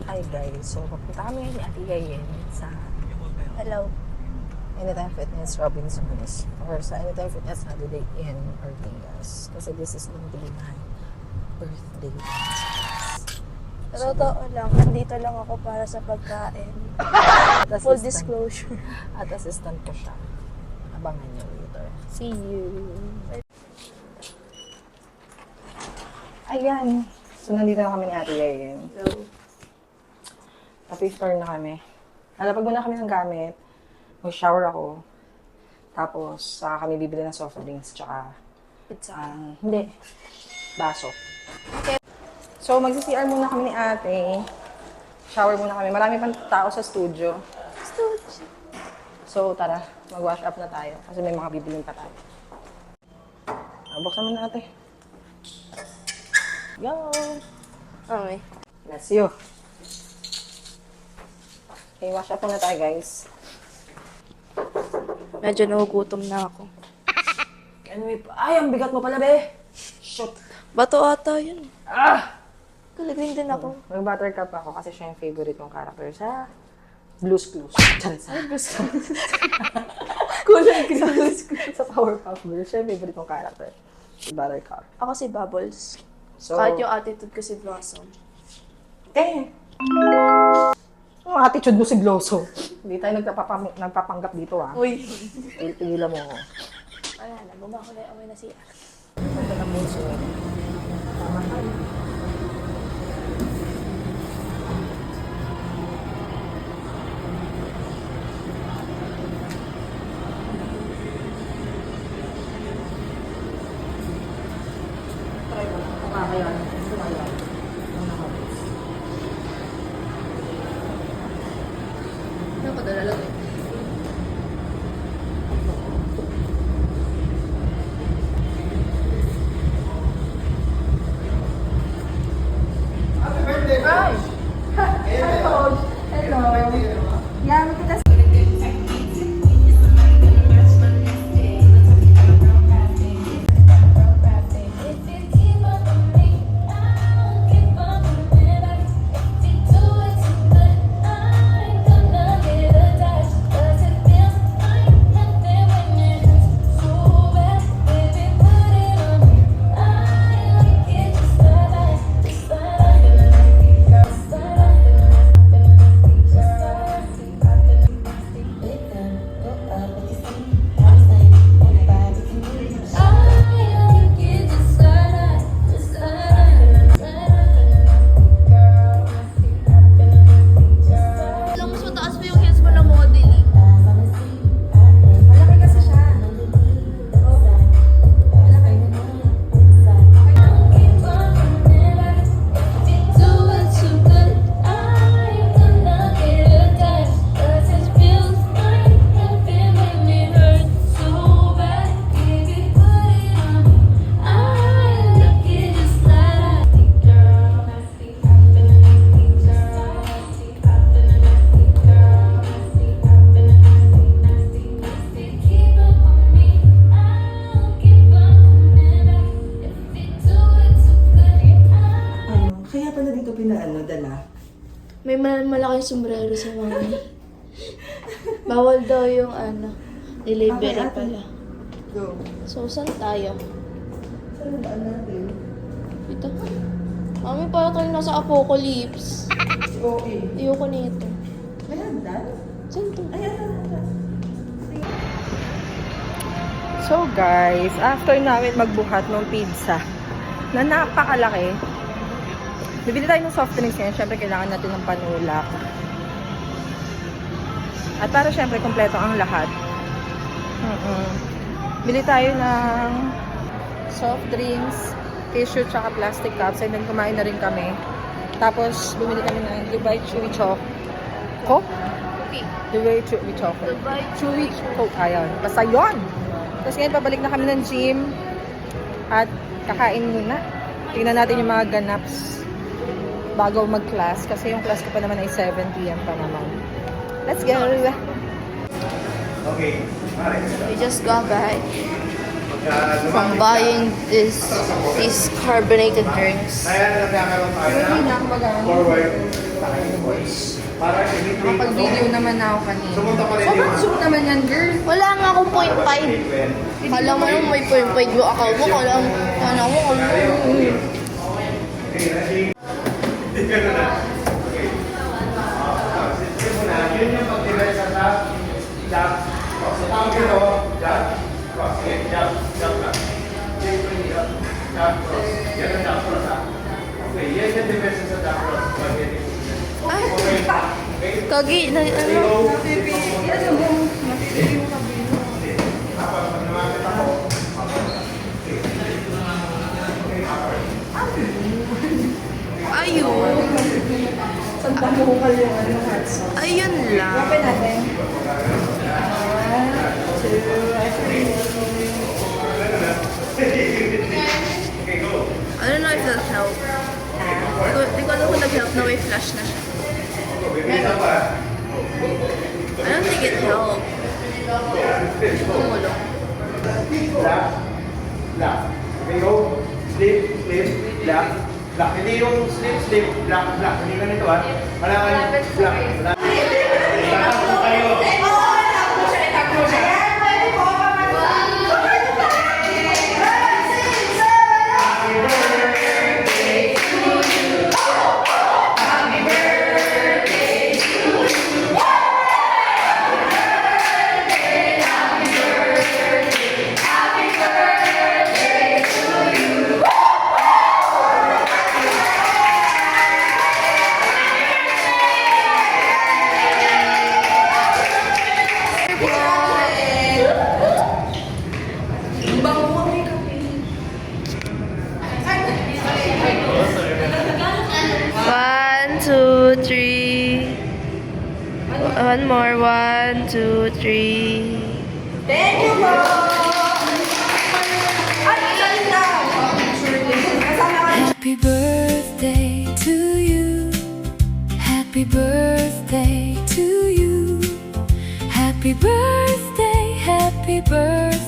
Hi guys, so papunta kami ni Ate Yayen sa Anytime Fitness Robinsons or sa Anytime Fitness Holiday Inn Ortigas kasi this is going to be my birthday dance. Sa totoo lang, nandito lang ako para sa pagkain. Full disclosure. At assistant ko siya. Abangan niyo later. See you! Ayan. So, nandito na kami ni Ate Yayen. So, Happy-store na kami. Nalapag muna kami ng gamit. Mag-shower ako. Tapos, saka kami bibili ng soft drinks. Tsaka, pizza. hindi. Baso. Okay. So, mag-CR muna kami ni ate. Shower muna kami. Marami pang tao sa studio. So, tara. Mag-wash up na tayo. Kasi may mga bibilin pa tayo. Buksan mo na ate. Go! Okay. Bless you. Okay, wash up muna tayo, guys. Medyo nagugutom na ako. Anyway, ay, ang bigat mo pala, be! Shoot! Bato ata yun. Ah! Kalagring din ako. Mag-buttercup ako kasi siya yung favorite kong character sa Blue's Clues. Chansa. Ay, gusto. Kulay green. Sa Powerpuff Girls, siya yung favorite kong character. Si Buttercup. Ako si Bubbles. So, Kahit yung attitude ko si Blossom. Ang attitude mo si Blossom. Hindi tayo nagpapanggap dito, ah. Uy. Tigilan mo ako. Wala na, bumakulay away na siya. Ito na puso. Tama tayo. Try mo. Kumakayan. Kumayan. Ang nakabos. Napadala lang eh. Kaya pala dito dala? May malaking sombrero si mami. Bawal daw yung delivery Okay, ate. pala. Go. So, saan tayo? Saan ba natin? Ito. Mami, parang tayo nasa apocalypse. Okay. Ayoko nito. May hagdan? Saan to? Ayan. So guys, after namin magbuhat ng pizza na napakalaki, bibili tayo ng soft drinks ngayon. Siyempre, kailangan natin ng panulak. At para siyempre, kompleto ang lahat. Bili tayo ng soft drinks, tissue, tsaka plastic cups. And then, kumain na rin kami. Tapos, bumili kami ng Dubai Chewy Choco. Okay. Dubai Chewy Choco. Dubai Chewy Choco. Ayun. Basta yun. Tapos ngayon, pabalik na kami ng gym. At kakain muna. Tingnan natin yung mga ganaps bago mag-class. Kasi yung class ko pa naman ay 7 p.m. pa naman. Let's go! Okay. We just got back from buying these carbonated drinks. Kaya nagkakaroon tayo ng forward Nakapag-video naman na ako kanina. Sobrang zoom naman yan, girl. Wala nga akong 0.5. Kala mo yung may 0.5 yung account mo. Kala mo, Kagi, na ano? Ayun. Saan pamuhukal yung hats? Ayun lang. Open natin. I don't know if that help. Di ko alam kung nag-help na may flash na siya. I don't think it helped. Tumulong. Black. Okay, go. Slip, slip, black. Black. Hindi yung slip, slip, black, black. Hindi ganito ha. Kailangan black. Tatakbo kayo. One, two, three. One more. 1, 2, 3. Thank you, po! Ay, ganda! Happy birthday to you. Happy birthday to you. Happy birthday, happy birthday.